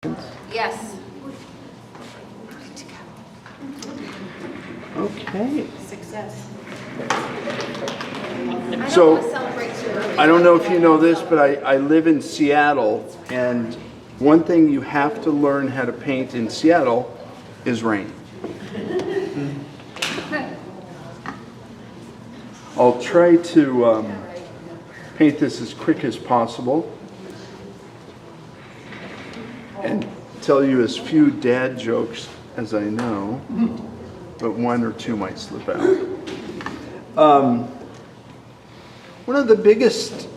Yes. Okay. Success. So, I don't know if you know this, but I live in Seattle, and one thing you have to learn how to paint in Seattle is rain. I'll try to paint this as quick as possible and tell you as few dad jokes as I know, but one or two might slip out. One of the biggest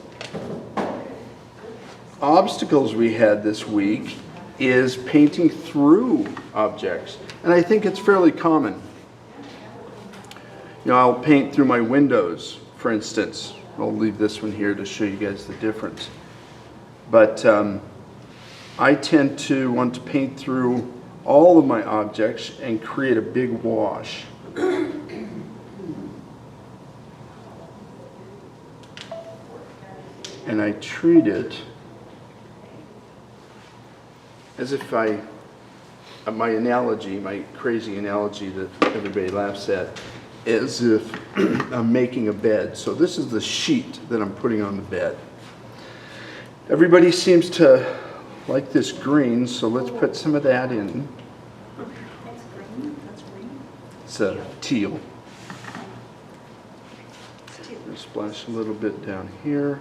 obstacles we had this week is painting through objects, and I think it's fairly common. You know, I'll paint through my windows, for instance. I'll leave this one here to show you guys the difference. But I tend to want to paint through all of my objects and create a big wash. And I treat it as if my analogy, my crazy analogy that everybody laughs at, as if I'm making a bed. So this is the sheet that I'm putting on the bed. Everybody seems to like this green, so let's put some of that in. That's green. That's green. It's a teal. Splash a little bit down here.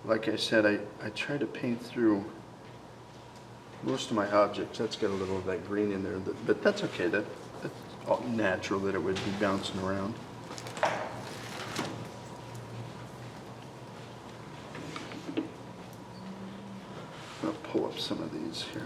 Like I said, I try to paint through most of my objects. That's got a little of that green in there, but that's okay. That's all natural that it would be bouncing around. I'll pull up some of these here.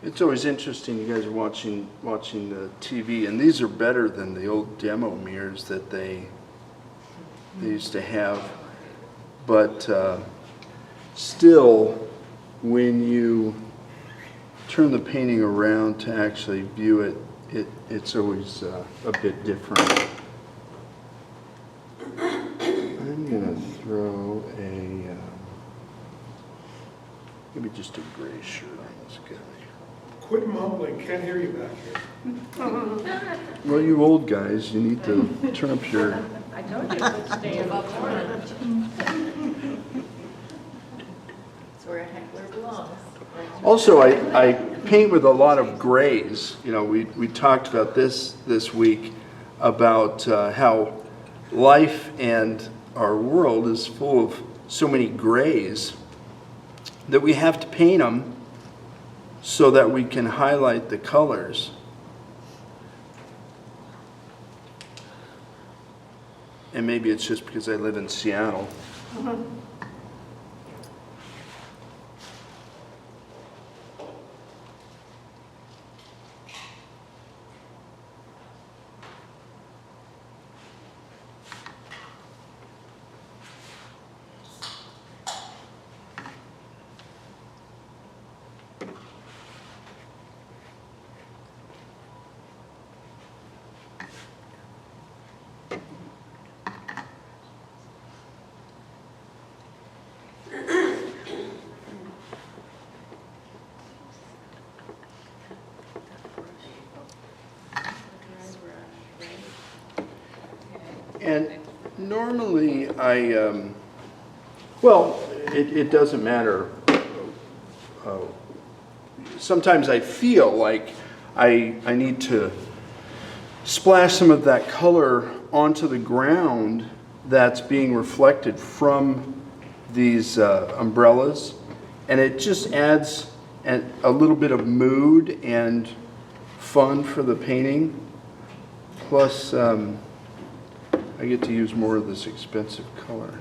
It's always interesting, you guys are watching the TV, and these are better than the old demo mirrors that they used to have. But still, when you turn the painting around to actually view it, it's always a bit different. I'm going to throw maybe just a gray shirt on this guy. Quit mumbling, can't hear you back here. Well, you old guys, you need to turn up your... I told you to stay above front. That's where a heckler belongs. Also, I paint with a lot of grays. You know, we talked about this week, about how life and our world is full of so many grays that we have to paint them so that we can highlight the colors. And maybe it's just because I live in Seattle. And normally well, it doesn't matter. Sometimes I feel like I need to splash some of that color onto the ground that's being reflected from these umbrellas, and it just adds a little bit of mood and fun for the painting. Plus, I get to use more of this expensive color.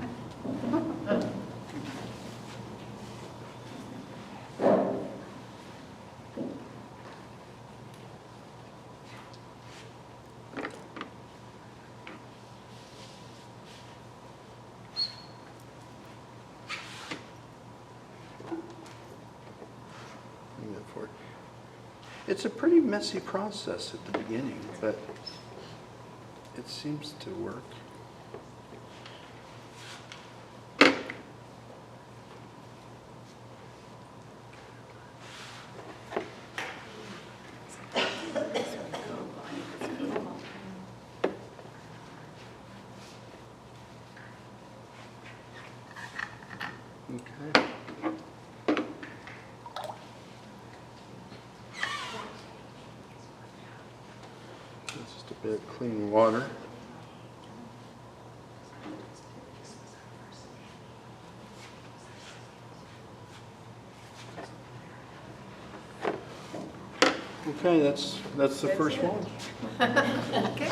It's a pretty messy process at the beginning, but it seems to work. Okay. Just a bit of clean water. Okay, that's the first one. Okay.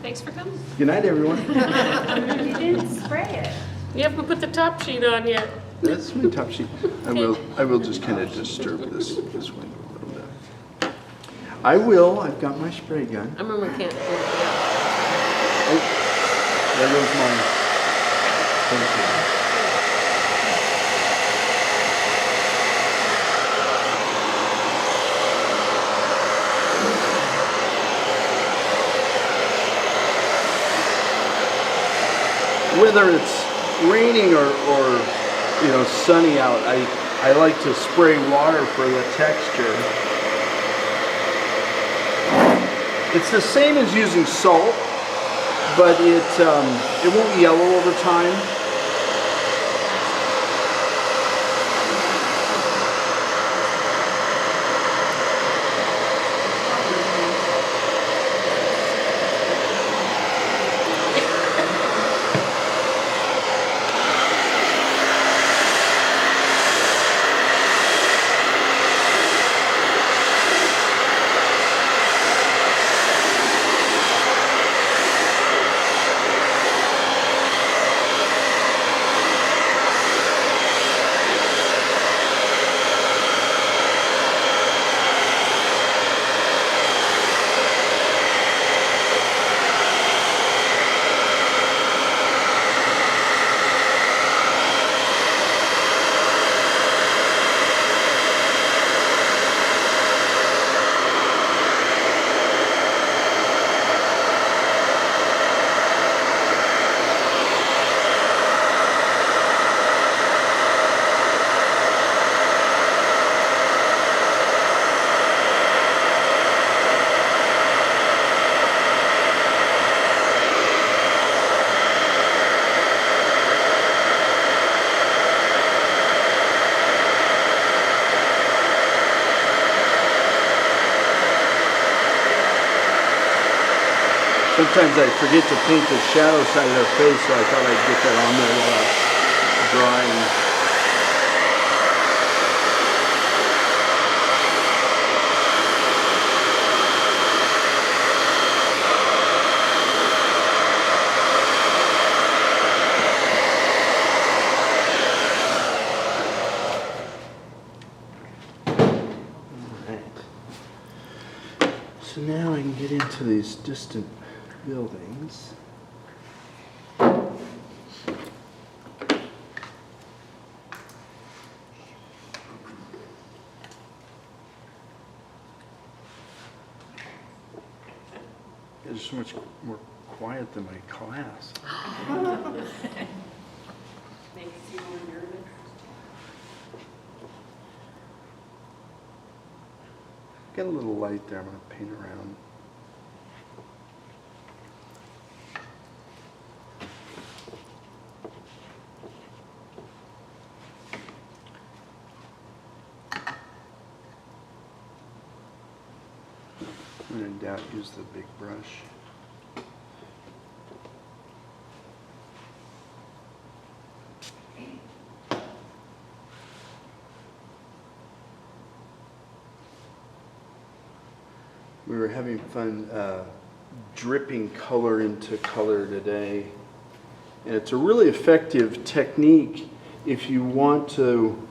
Thanks for coming. Good night, everyone. You didn't spray it. You haven't put the top sheet on yet. That's my top sheet. I will just kind of disturb this window a little bit. I will. I've got my spray gun. I remember we can't do it. Oh, there goes my pencil. Whether it's raining or sunny out, I like to spray water for the texture. It's the same as using salt, but it won't yellow over time. Sometimes I forget to paint the shadow side of their face, so I thought I'd get that on there while I'm drawing. So now I can get into these distant buildings. It's so much more quiet than my class. Makes you more nervous. Get a little light there, I'm going to paint around. When in doubt, use the big brush. fun dripping color into color today. And it's a really effective technique if you want to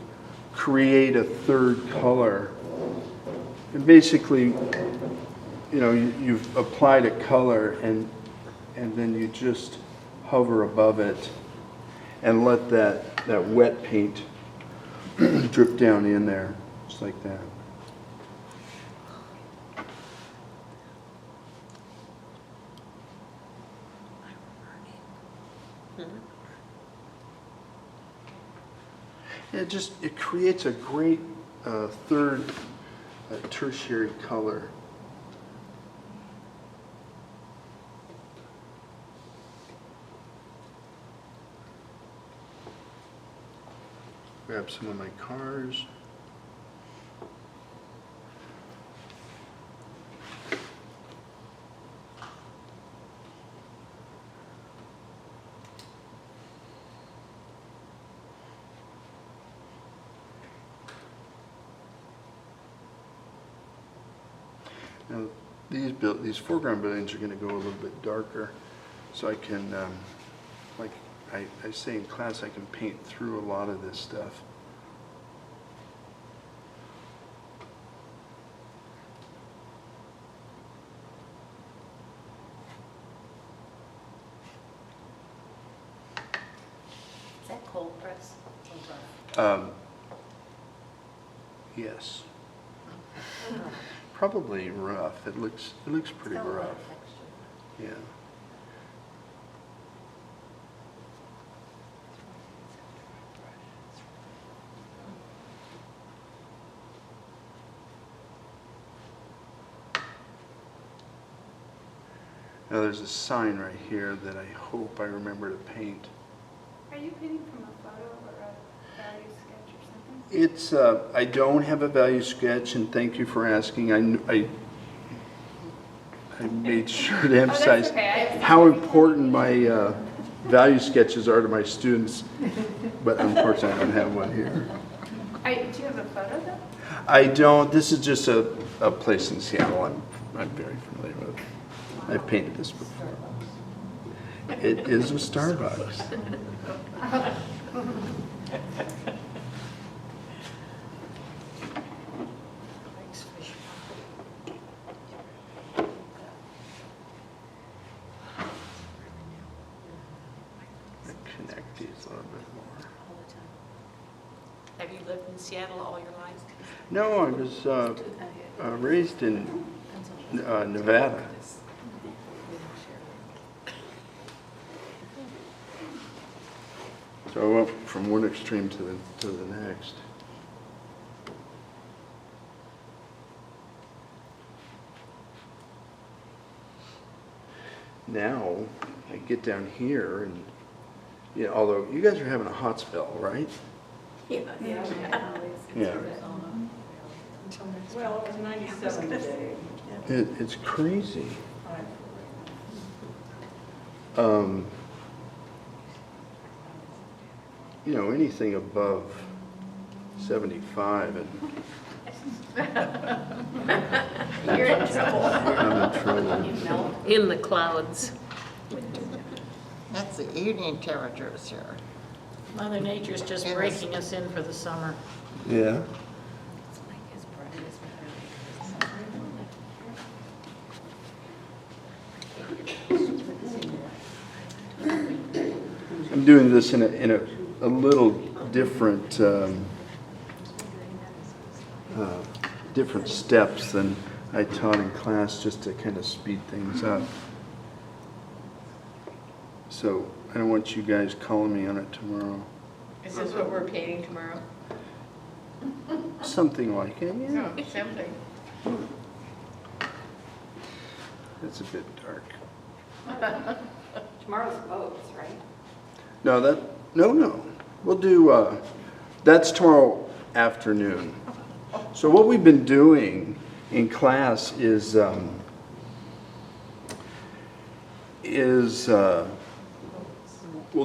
create a third color. And basically, you know, you've applied a color and then you just hover above it and let that wet paint drip down in there, just like that. It creates a great third tertiary color. Grab some of my cars. Now, these foreground buildings are going to go a little bit darker, so I can, like I say in class, I can paint through a lot of this stuff. Is that cold press? Yes. Probably rough. It looks pretty rough. Yeah. Now there's a sign right here that I hope I remember to paint. Are you painting from a photo or a value sketch or something? It's, I don't have a value sketch, and thank you for asking. I made sure to emphasize okay. how important my value sketches are to my students, but unfortunately I don't have one here. Do you have a photo though? I don't. This is just a place in Seattle I'm very familiar with. I've painted this before. It is a Starbucks. Connect these a little bit more. Have you lived in Seattle all your life? No, I was raised in Nevada. So I went from one extreme to the next. Now I get down here and, yeah, although you guys are having a hot spell, right? Yeah. Yeah. Well, it was 97 today. It's crazy. You know, anything above 75 and You're in trouble. I'm in trouble. In the clouds. That's the evening temperatures here. Mother Nature's just breaking us in for the summer. Yeah. I'm doing this in a little different different steps than I taught in class, just to kind of speed things up. So I don't want you guys calling me on it tomorrow. Is this what we're painting tomorrow? Something like it, yeah. Oh, something. It's a bit dark. Tomorrow's boats, right? No, no. We'll do, that's tomorrow afternoon. So what we've been doing in class is we'll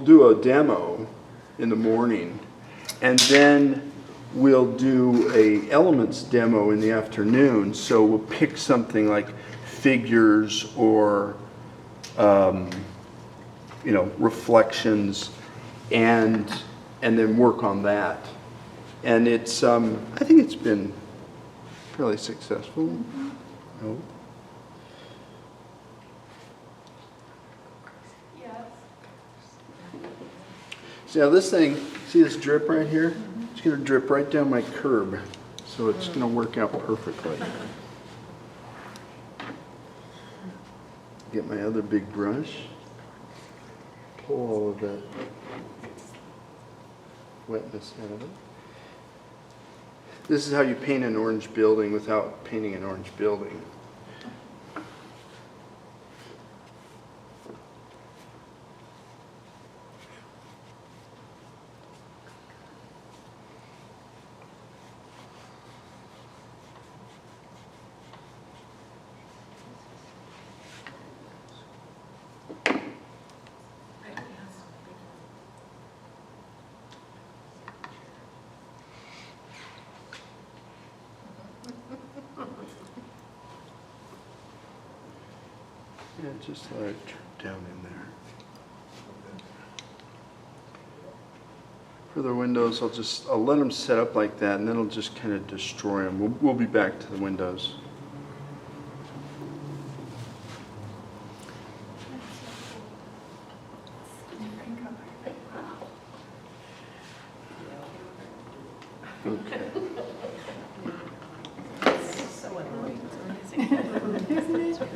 do a demo in the morning, and then we'll do a elements demo in the afternoon. So we'll pick something like figures or, you know, reflections, and then work on that. And it's, I think it's been fairly successful. I hope. Yes. See now this thing, see this drip right here? It's gonna drip right down my curb, so it's gonna work out perfectly. Get my other big brush, pull all of that wetness out of it. This is how you paint an orange building without painting an orange building. Yeah, just let it drip down in there. For the windows, I'll let them set up like that, and then I'll just kind of destroy them. We'll be back to the windows. Different color. Okay. So annoying. It's amazing.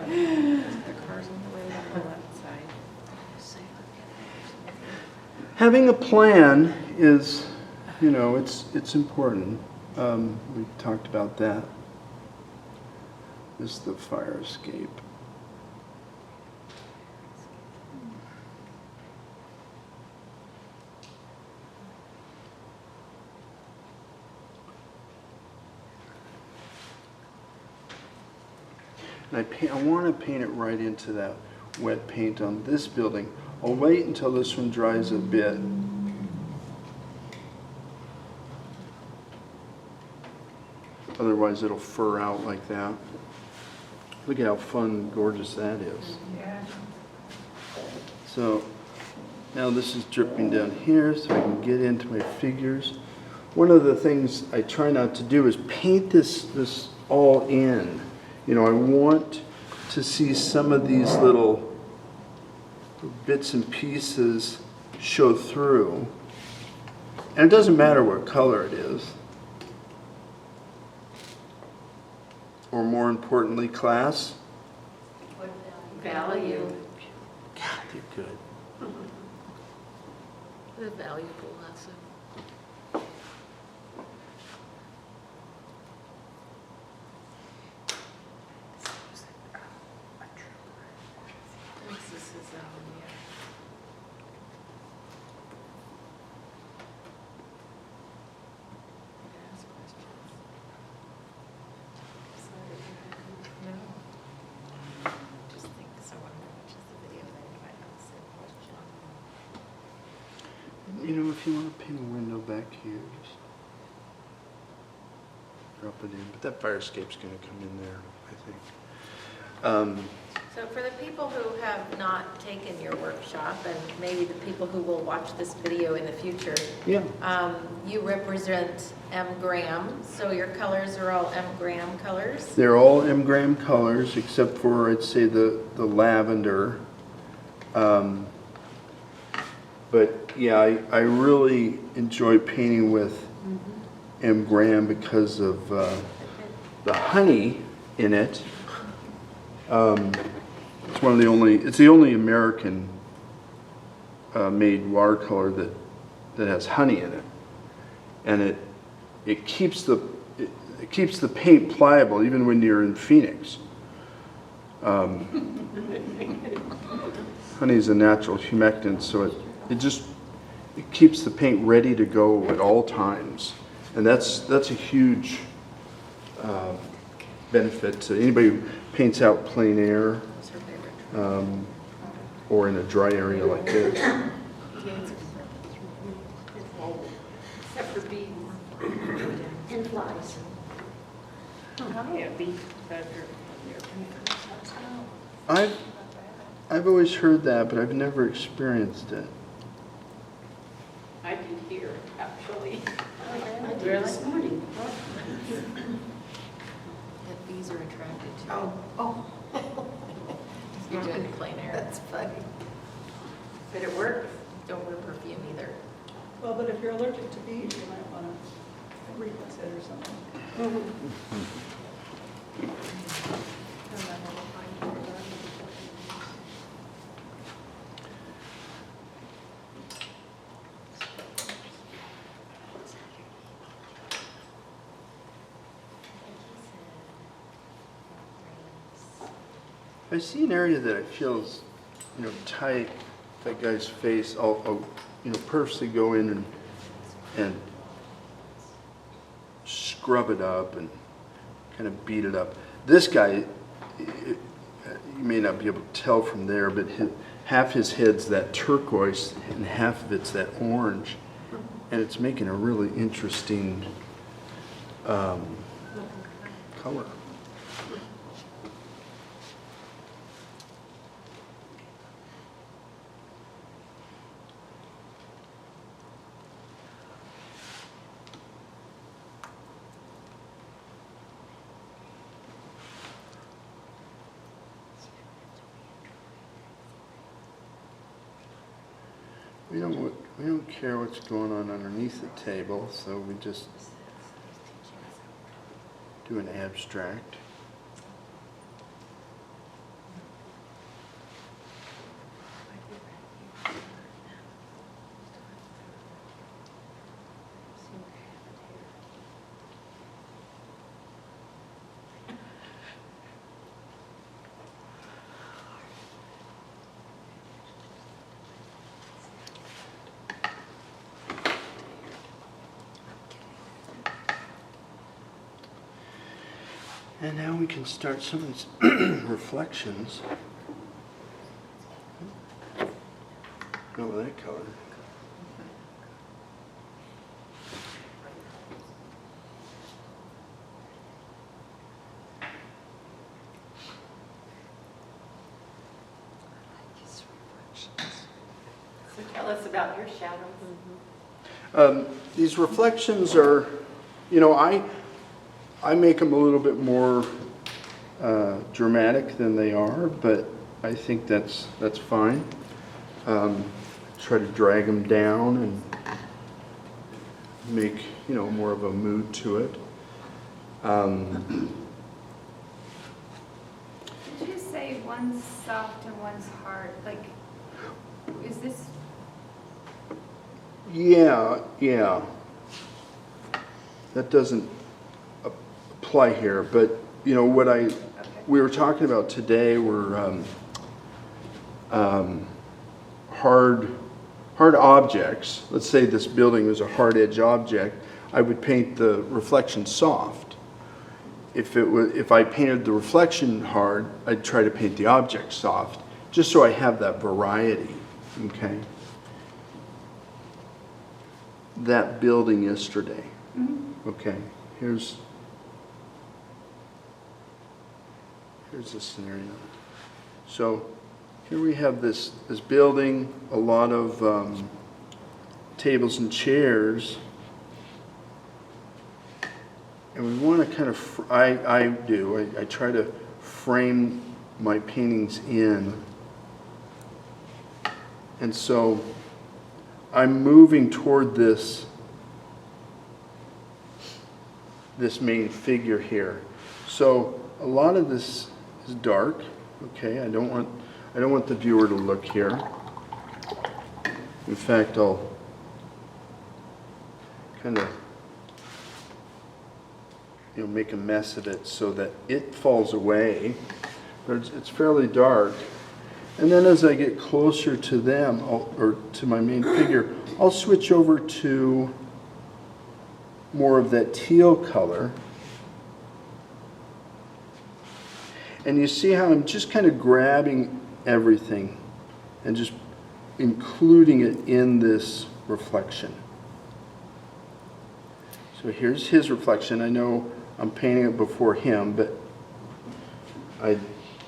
The cars on the way to the left side. Having a plan is, you know, it's important. We talked about that. This is the fire escape. And I want to paint it right into that wet paint on this building. I'll wait until this one dries a bit. Otherwise it'll fur out like that. Look at how fun and gorgeous that is. Yeah. So now this is dripping down here so I can get into my figures. One of the things I try not to do is paint this all in. You know, I want to see some of these little bits and pieces show through. And it doesn't matter what color it is. Or more importantly, class. Value. God, they're good. The valuable lesson. This is, yeah. Ask questions. No. Just think someone watches the video, they might have the same question. You know, if you want to paint a window back here, just drop it in. But that fire escape's going to come in there, I think. So for the people who have not taken your workshop, and maybe the people who will watch this video in the future, Yeah. you represent M. Graham, so your colors are all M. Graham colors. They're all M. Graham colors, except for, I'd say, the lavender. But yeah, I really enjoy painting with M. Graham because of the honey in it. It's the only American made watercolor that has honey in it, and it keeps the paint pliable even when you're in Phoenix. Honey is a natural humectant, so it keeps the paint ready to go at all times, and that's a huge benefit to anybody who paints out plein air or in a dry area like this. Except for bees. And flies. Yeah, bees better. I've always heard that, but I've never experienced it. I did hear, actually. I did this morning. That bees are attracted to. Oh. You're doing plein air. That's funny. But it works. Don't wear perfume either. Well, but if you're allergic to bees, you might want to replace it or something. If I see an area that I feel is, tight, that guy's face, I'll purposely go in and scrub it up and kind of beat it up. This guy, you may not be able to tell from there, but half his head's that turquoise and half of it's that orange, and it's making a really interesting color. We don't care what's going on underneath the table, so we just do an abstract. And now we can start some of these reflections. Go with that color. So tell us about your shadows. These reflections are, I make them a little bit more dramatic than they are, but I think that's fine. Try to drag them down and make more of a mood to it. Did you say one's soft and one's hard? Like, is this? Yeah. That doesn't apply here, but what we were talking about today were hard objects. Let's say this building was a hard edge object. I would paint the reflection soft. If I painted the reflection hard, I'd try to paint the object soft, just so I have that variety. Okay. That building yesterday. Okay. Here's the scenario. So here we have this building, a lot of tables and chairs, and we want to kind of, I try to frame my paintings in, and so I'm moving toward this main figure here. So a lot of this is dark. Okay, I don't want the viewer to look here. In fact, I'll kind of make a mess of it so that it falls away. But it's fairly dark. And then as I get closer to them, or to my main figure, I'll switch over to more of that teal color. And you see how I'm just kind of grabbing everything and just including it in this reflection. So here's his reflection. I know I'm painting it before him, but I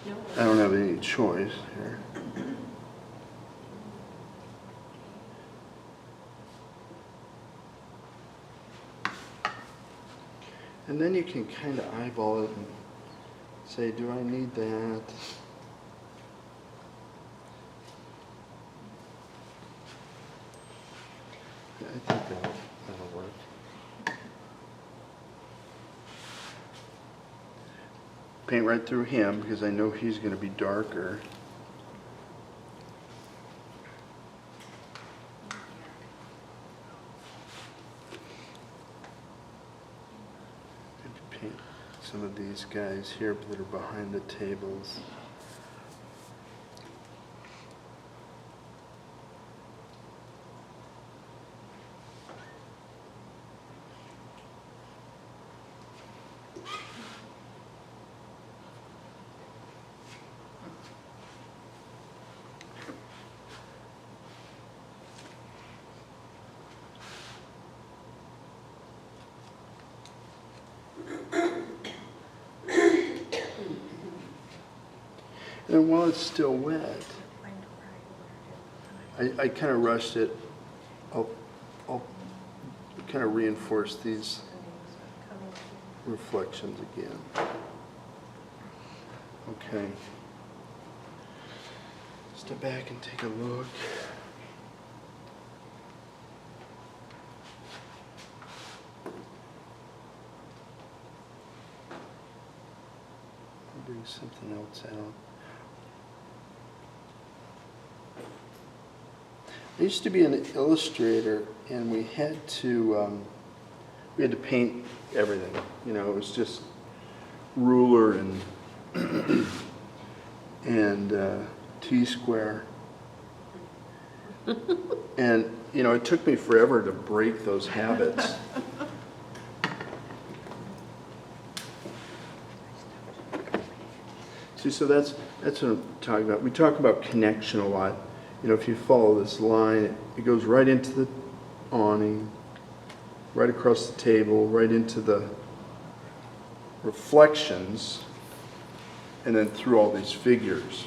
I don't have any choice here. And then you can kind of eyeball it and say, do I need that? Yeah, I think that'll work. Paint right through him because I know he's going to be darker. Maybe paint some of these guys here that are behind the tables. And while it's still wet, I kind of rushed it. I'll kind of reinforce these reflections again. Okay. Step back and take a look. I'll bring something else out. I used to be an illustrator, and we had to paint everything. You know, it was just ruler and T-square. And you know, it took me forever to break those habits. See, so that's what I'm talking about. We talk about connection a lot. You know, if you follow this line, it goes right into the awning, right across the table, right into the reflections, and then through all these figures.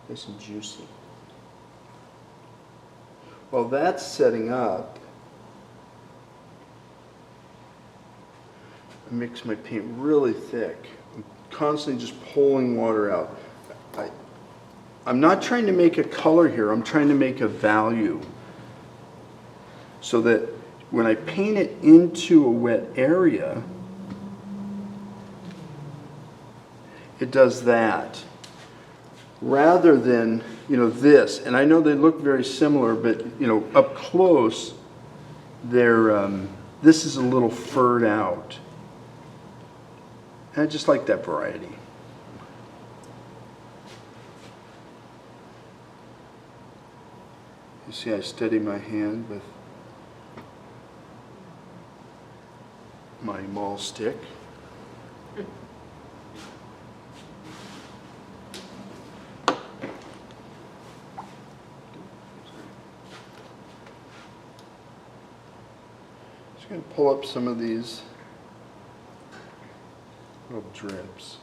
Nice and juicy. While that's setting up, I mix my paint really thick. I'm constantly just pulling water out. I'm not trying to make a color here, I'm trying to make a value. So that when I paint it into a wet area, it does that. Rather than, you know, this. And I know they look very similar, but, you know, up close, they're, this is a little furred out. And I just like that variety. You see, I steady my hand with my maul stick. Just going to pull up some of these little drips.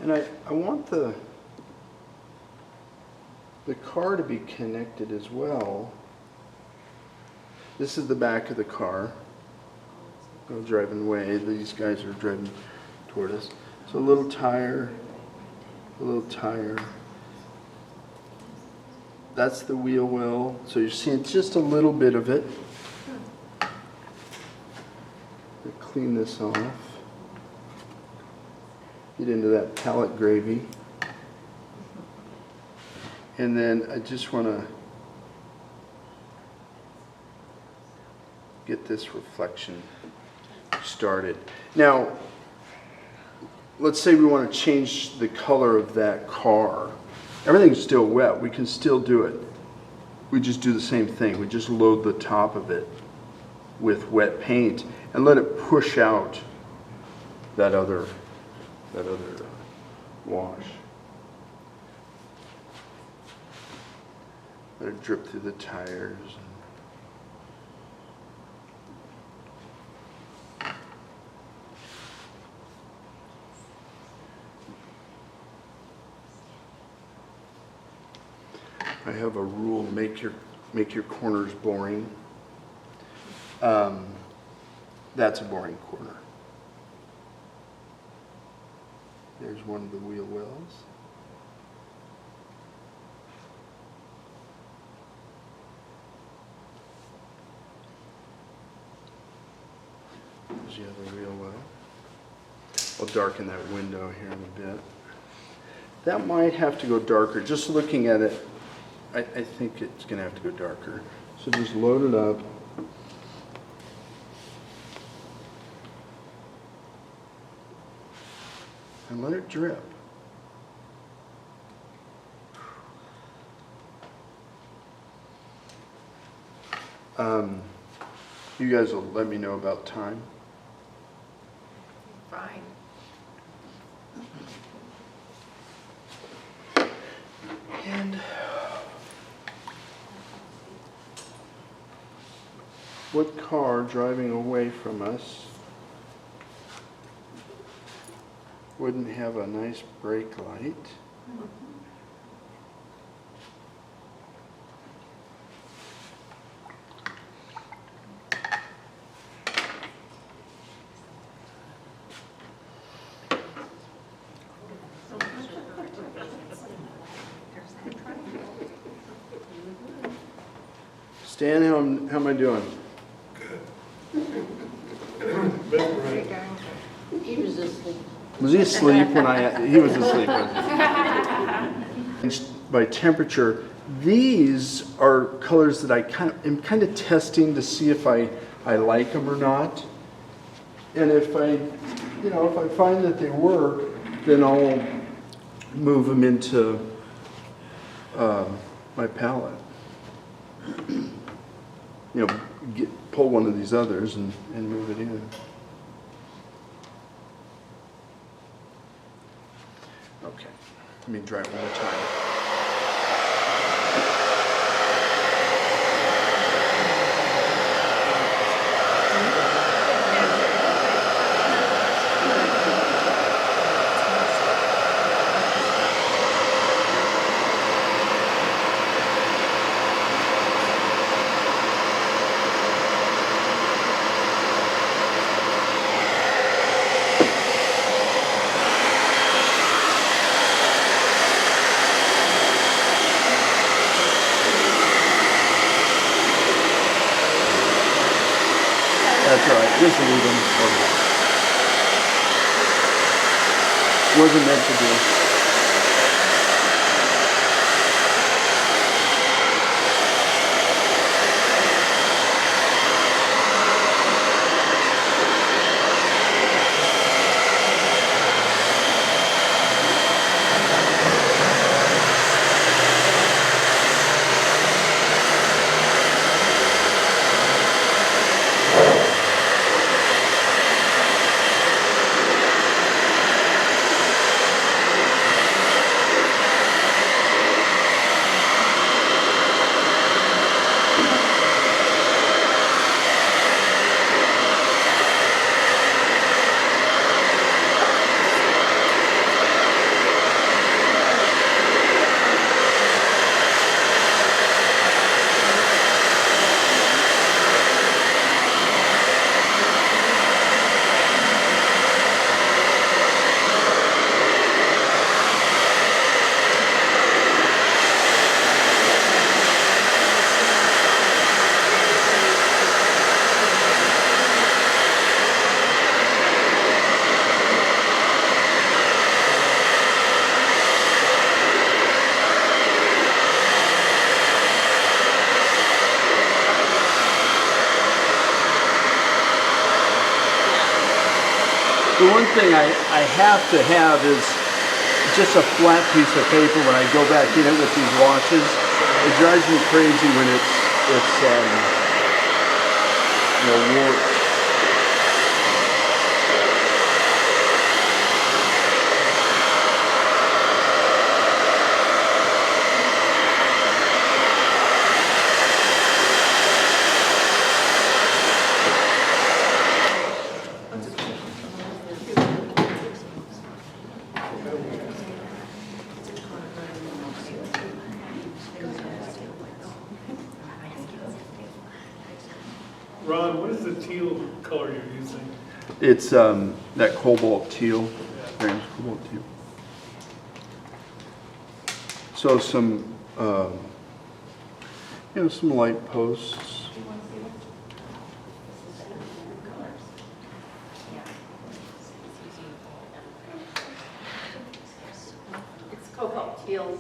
And I want the car to be connected as well. This is the back of the car. I'm driving away. These guys are driving toward us. So a little tire, a little tire. That's the wheel well. So you're seeing just a little bit of it. Clean this off. Get into that palette gravy. And then I just want to get this reflection started. Now, let's say we want to change the color of that car. Everything's still wet. We can still do it. We just do the same thing. We just load the top of it with wet paint and let it push out that other wash. Let it drip through the tires. I have a rule: make your corners boring. That's a boring corner. There's one of the wheel wells. There's the other wheel well. I'll darken that window here in a bit. That might have to go darker. Just looking at it, I think it's going to have to go darker. So just load it up. And let it drip. You guys will let me know about time. Fine. And what car driving away from us wouldn't have a nice brake light? Stan, how am I doing? He was asleep. Was he asleep when he was asleep? By temperature, these are colors that I am kind of testing to see if I like them or not. And if I find that they work, then I'll move them into my palette. Pull one of these others and move it in. Okay, let me try it one more time. That's all right, just leave them. Wasn't meant to be. one thing I have to have is just a flat piece of paper when I go back in it with these washes. It drives me crazy when it's warped. Ron, what is the teal color you're using? It's that cobalt teal. Graham's cobalt teal. So some, some light posts. It's cobalt teal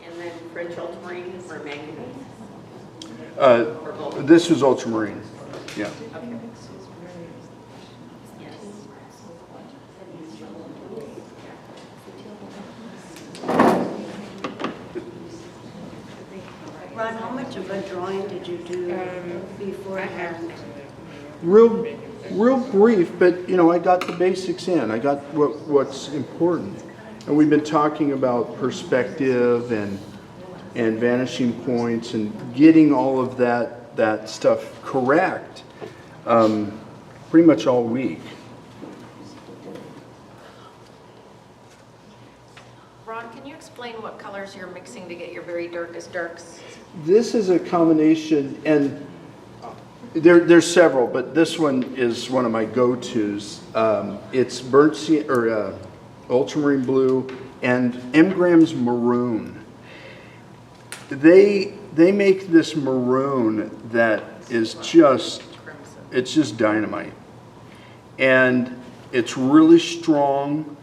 and then French ultramarine or manganese. Or both. This is ultramarine. Yeah. Okay. Ron, how much of a drawing did you do beforehand? Real brief, but I got the basics in. I got what's important. And we've been talking about perspective and vanishing points and getting all of that stuff correct pretty much all week. Ron, can you explain what colors you're mixing to get your very darkest darks? This is a combination, and there's several, but this one is one of my go-tos. It's ultramarine blue and M-Gram's maroon. They make this maroon that is it's just dynamite, and it's really strong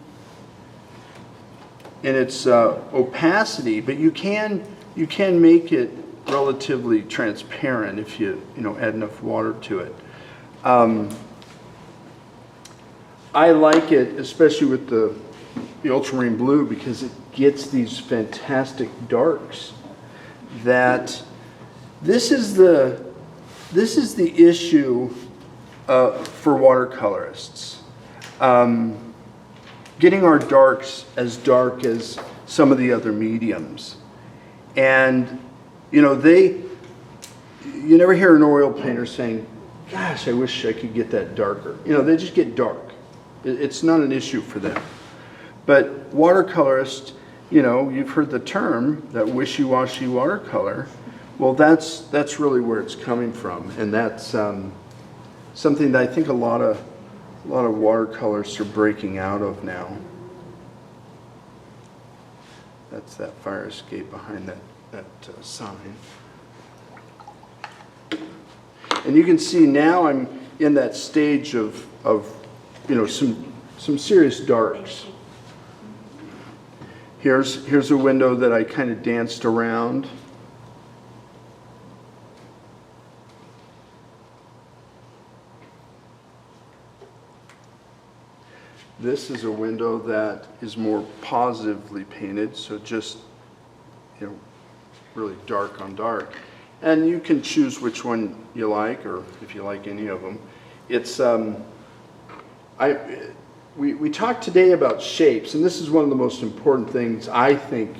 in its opacity, but you can make it relatively transparent if you add enough water to it. I like it, especially with the ultramarine blue, because it gets these fantastic darks. That this is the issue for watercolorists. Getting our darks as dark as some of the other mediums. And, you never hear an oil painter saying, gosh, I wish I could get that darker. They just get dark. It's not an issue for them. But watercolorists, you've heard the term, that wishy-washy watercolor. Well, that's really where it's coming from. And that's something that I think a lot of watercolorists are breaking out of now. That's that fire escape behind that sign. And you can see now I'm in that stage of some serious darks. Here's a window that I kind of danced around. This is a window that is more positively painted, so just, really dark on dark. And you can choose which one you like, or if you like any of them. It's, we talked today about shapes, and this is one of the most important things I think,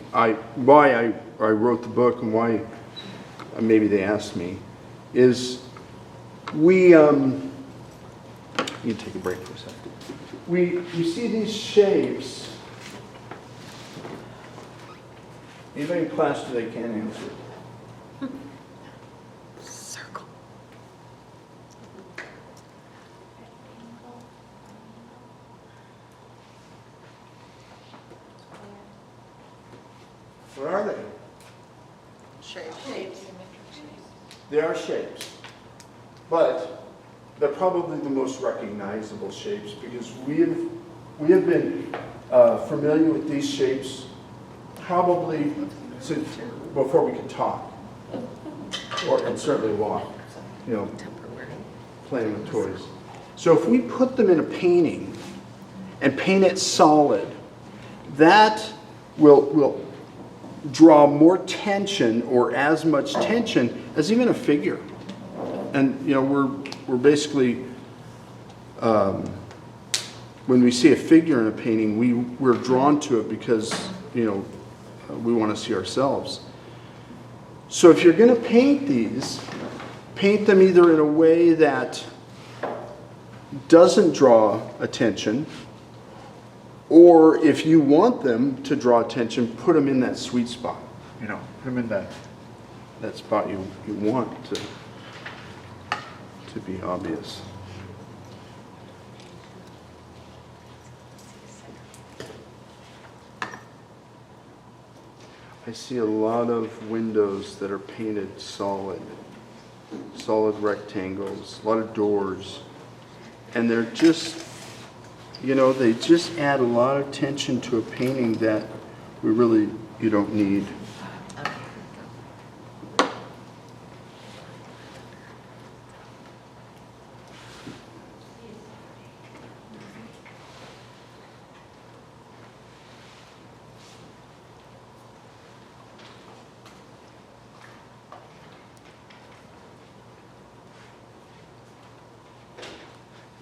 why I wrote the book and why maybe they asked me, is you can take a break for a second. You see these shapes. Anybody in class today can answer? Circle. What are they? Shapes. They are shapes. But they're probably the most recognizable shapes because we have been familiar with these shapes probably since before we could talk, and certainly walk, playing with toys. So if we put them in a painting, and paint it solid, that will draw more tension or as much tension as even a figure. And you know, we're basically when we see a figure in a painting, we're drawn to it because, you know, we want to see ourselves. So if you're going to paint these, paint them either in a way that doesn't draw attention, or if you want them to draw attention, put them in that sweet spot. You know, put them in that spot you want to be obvious. I see a lot of windows that are painted solid rectangles, a lot of doors, and they're just, you know, they just add a lot of tension to a painting that you don't need.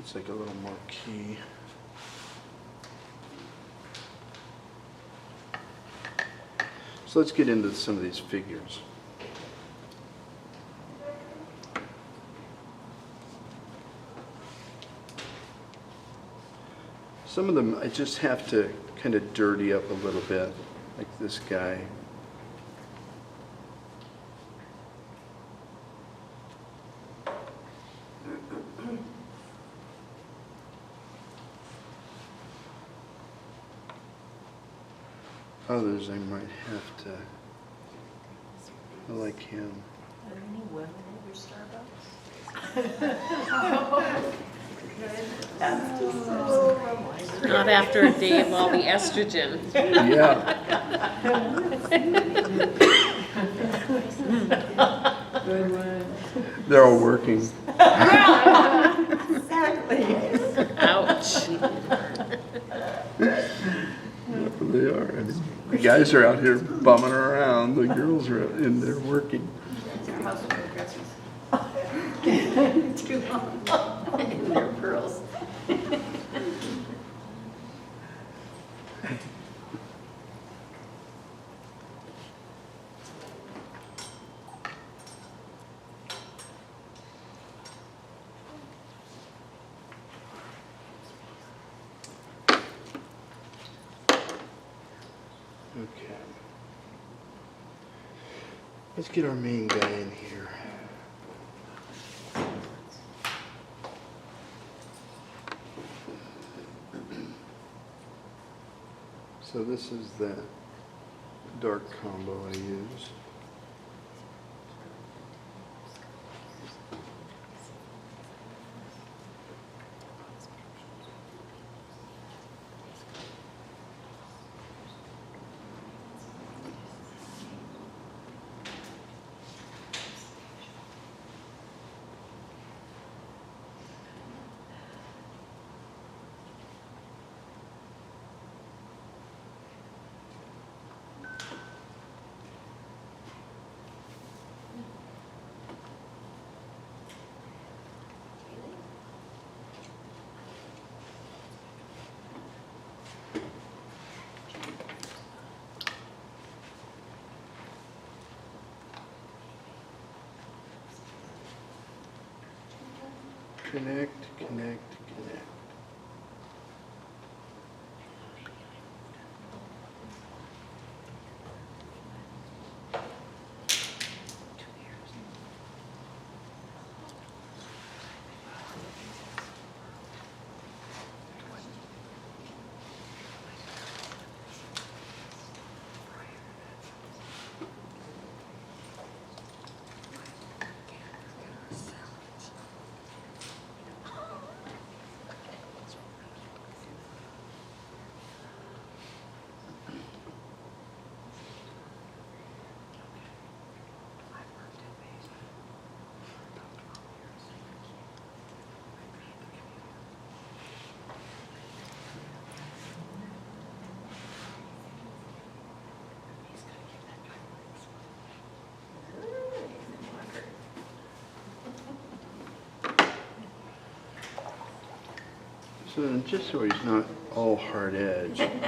It's like a little marquee. So let's get into some of these figures. Some of them I just have to kind of dirty up a little bit, like this guy. Others I might have to, I like him. Are there any women at your Starbucks? Not after a day of all the estrogen. Yeah. Good one. They're all working. Ouch. They are. I mean, the guys are out here bumming around. The girls are out in there working. Too long. And their pearls. Okay. Let's get our main guy in here. So this is the dark combo I use. Connect, connect, connect. So then just so he's not all hard edge. Go ahead.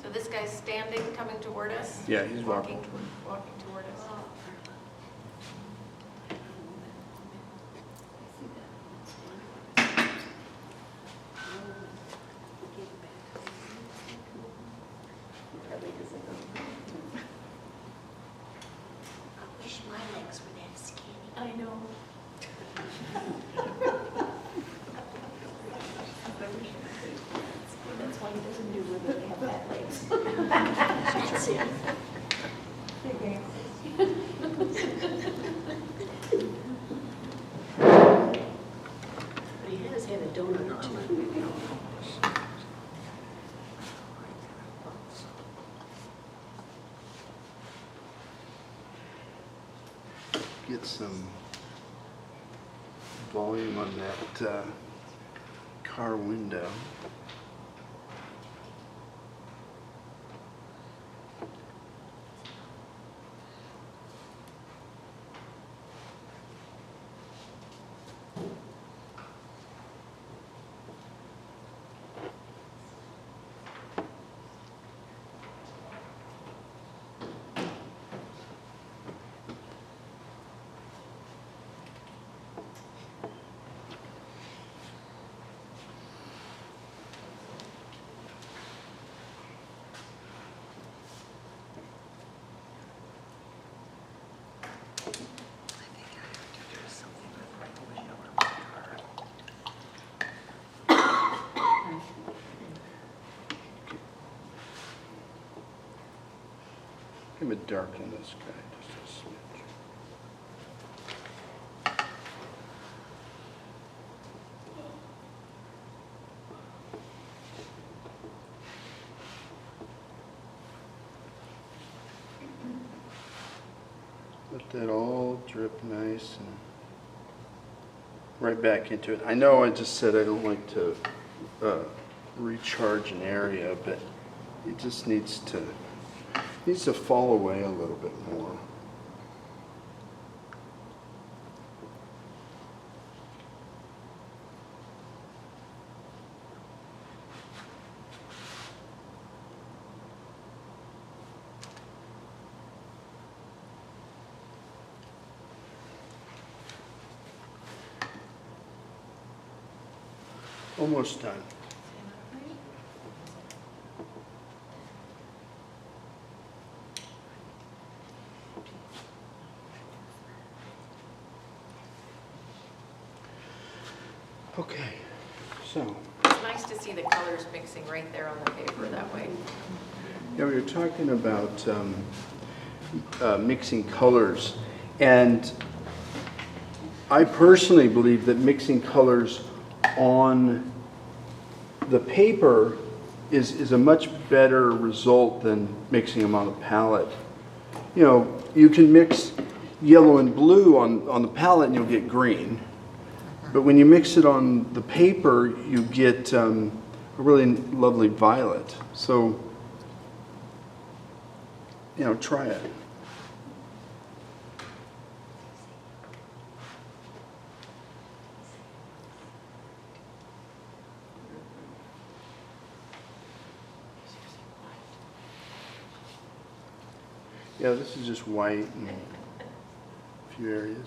So this guy's standing, coming toward us? Yeah, he's walking. Walking toward us. I wish my legs were that skinny. I know. That's why he doesn't do women that have fat legs. That's it. But he has had a donut or two. Get some volume on that car window. I'm gonna darken this guy just a smidge. Let that all drip nice and right back into it. I know I just said I don't like to recharge an area, but it just needs to fall away a little bit more. Almost done. Okay, so, It's nice to see the colors mixing right there on the paper that way. yeah, we were talking about mixing colors, and I personally believe that mixing colors on the paper is a much better result than mixing them on the palette. You know, you can mix yellow and blue on the palette and you'll get green. But when you mix it on the paper, you get a really lovely violet. So, you know, try it. Yeah, this is just white in a few areas.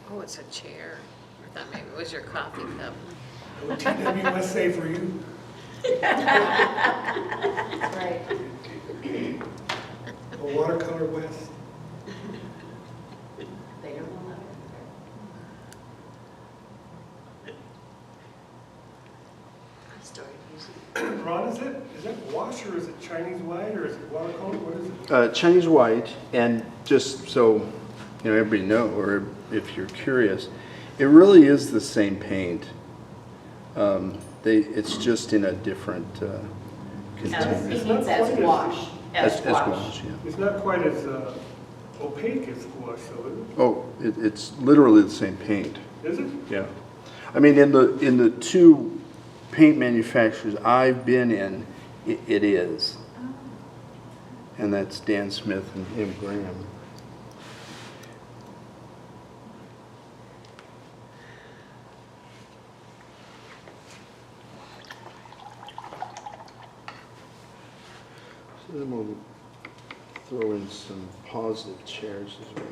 Oh, it's a chair. I thought maybe it was your coffee cup. What TWS say for you? Right. A watercolor West? They don't know that. I started using. Ron, is that wash or is it Chinese white or is it watercolor? What is it? Chinese white, and just so you know, everybody know, or if you're curious, it really is the same paint. It's just in a different container. He means as wash. As wash, yeah. It's not quite as opaque as gouache, though, is it? Oh, it's literally the same paint. Is it? Yeah. I mean, in the two paint manufacturers I've been in, it is. And that's Dan Smith and Jim Graham. So then we'll throw in some positive chairs as well.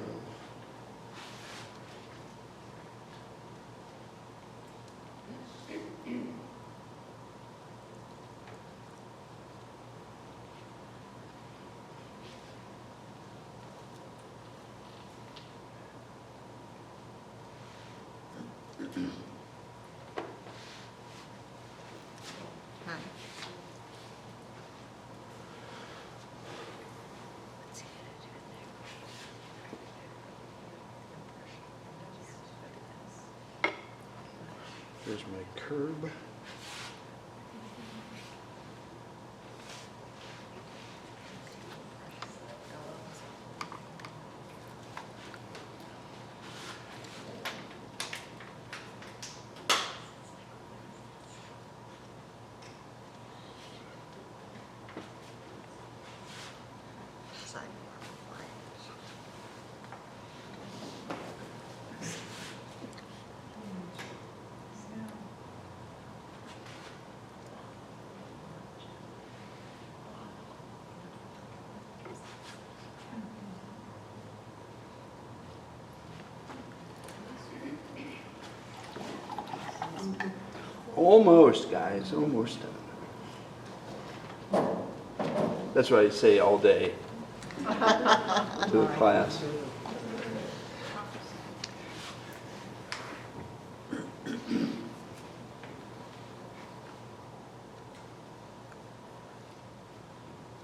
There's my curb. Almost, guys, almost done. That's what I say all day to the class.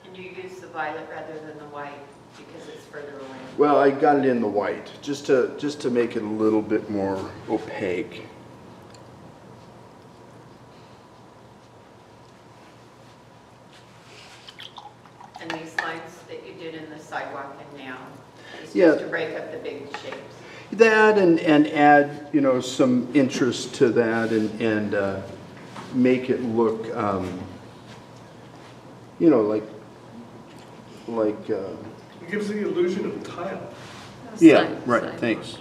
And you use the violet rather than the white because it's further away. Well, I got it in the white, just to make it a little bit more opaque. And these lines that you did in the sidewalk and now, is Yeah. just to break up the big shapes. That and add, you know, some interest to that and make it look, you know, like. It gives the illusion of tile. Yeah, Side- right, sidewalk. thanks.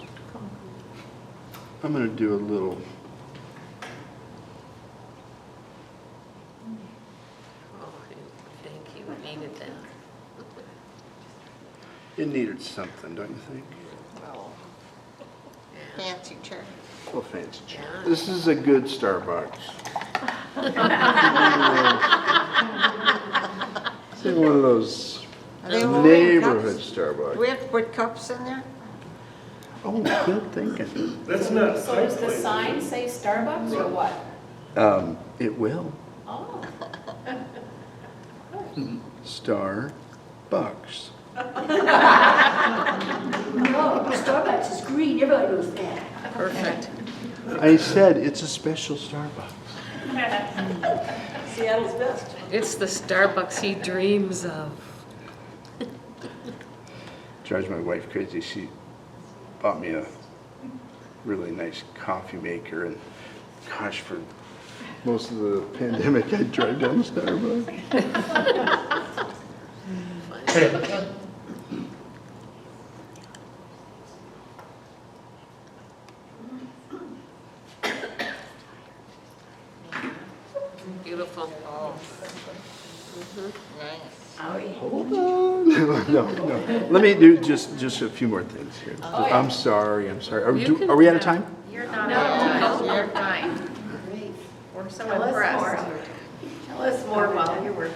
I'm gonna do a little, Oh, thank you, I needed that. it needed something, don't you think? Fancy chair. Well, fancy chair. This is a good Starbucks. It's in one of those Are they all neighborhood cups? Starbucks. Do we have to put cups in there? Oh, good thinking. That's not So does the fireplace. sign say Starbucks or what? It will. Oh. Starbucks. No, Starbucks is green, everybody knows that. Perfect. I said it's a special Starbucks. Seattle's best. It's the Starbucks he dreams of. Drives my wife crazy. She bought me a really nice coffee maker, and gosh, for most of the pandemic, I'd drive down to Starbucks. Beautiful. Oh. Nice. Hold on. No. Let me do just a few more things here. I'm sorry. Are we out of time? You're not out of time. You're fine. Great. We're so Tell us more. impressed. Tell us more while you're working.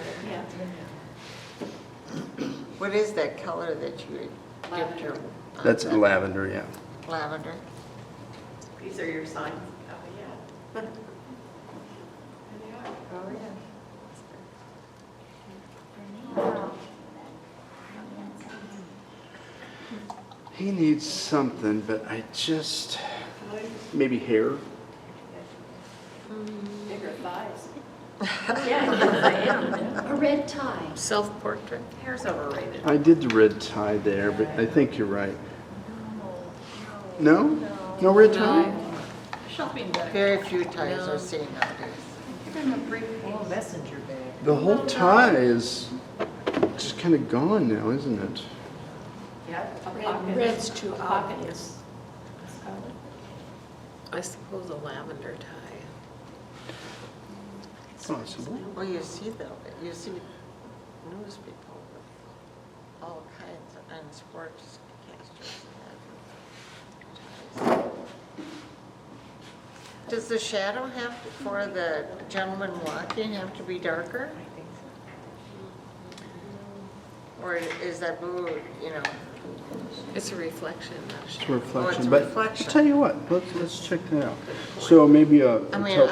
What is that color that you dipped your? That's lavender, yeah. Lavender. These are your signs. Oh, yeah. Oh, yeah. He needs something, but I just, maybe hair? Bigger thighs. A red tie. Self-portrait. Hair's overrated. I did the red tie there, but I think you're right. No? No red tie? Shopping bag. Very few ties are seen nowadays. been a brief Little messenger bag. The whole tie is just kind of gone now, isn't it? Red's too obvious. I suppose a lavender tie. Possible. Well, you see news people with all kinds and sportscasters. Does the shadow have, for the gentleman walking, have to be darker? Or is that blue, It's a reflection, It's a actually. reflection. it's a But reflection. I'll tell you what, let's check that out. So maybe I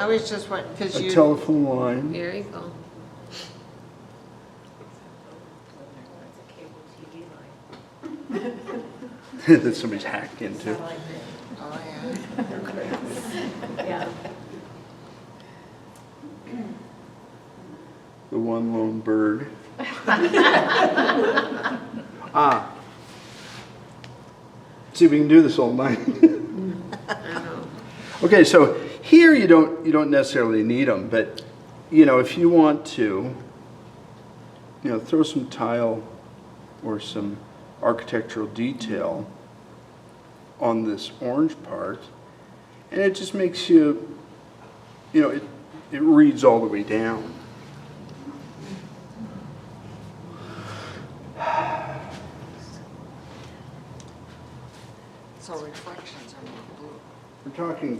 was just wondering, because a you, telephone line. There you go. That somebody's hacked into. oh yeah. Yeah. The one lone bird. See if we can do this all night. I know. Okay, so here you don't necessarily need them, but if you want to, throw some tile or some architectural detail on this orange part, and it just makes you, it reads all the way down. So reflections are more blue. We're talking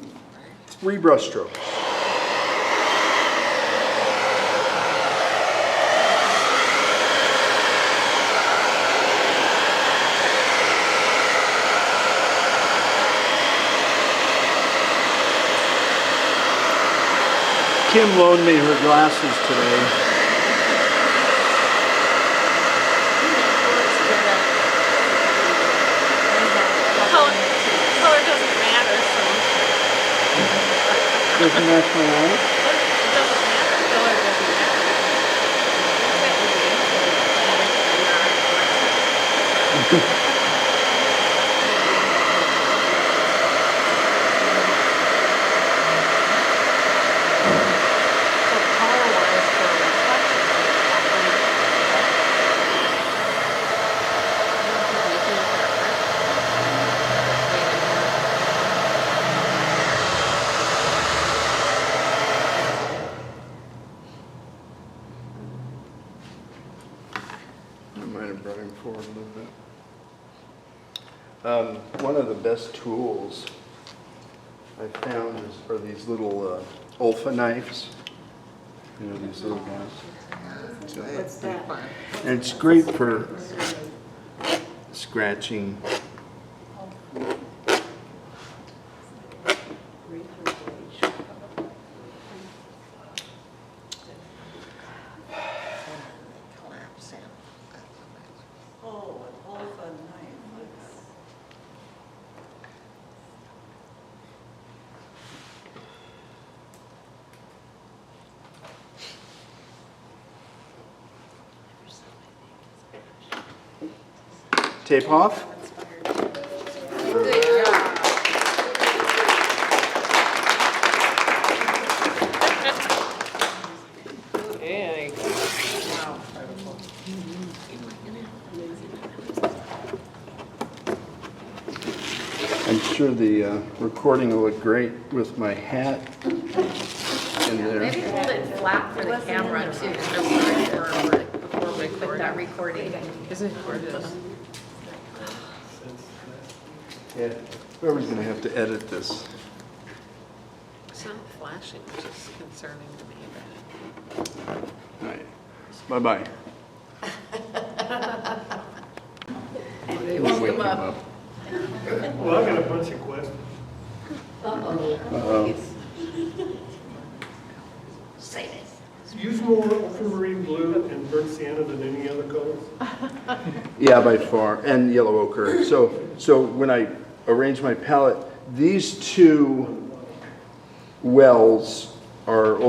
3 brush strokes. Kim loaned me her glasses today. Color doesn't matter, so Doesn't match my eyes? it doesn't matter. Color doesn't matter. So color-wise for I might have brought him forward a little bit. One of the best tools I found are these little Olfa knives. These little guys. What's that? And it's great for scratching. Collapse in. Oh, an Olfa knife. Tape off. Good job. There you go. I'm sure the recording will look great with my hat in there. Maybe hold it flat for the camera too. Before we quit that recording. Isn't it gorgeous? Yeah, whoever's going to have to edit this. It's not flashing, which is concerning to me. All right. Bye-bye. They woke him up. Well, I got a bunch of questions. Uh-oh. Say this. Use more ultramarine blue and burnt sienna than any other colors? Yeah, by far, and yellow ochre. So when I arrange my palette, these 2 wells are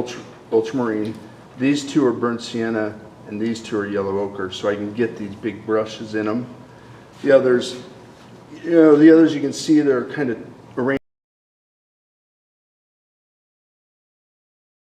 ultramarine, these 2 are burnt sienna, and these 2 are yellow ochre, so I can get these big brushes in them. The others you can see they're kind of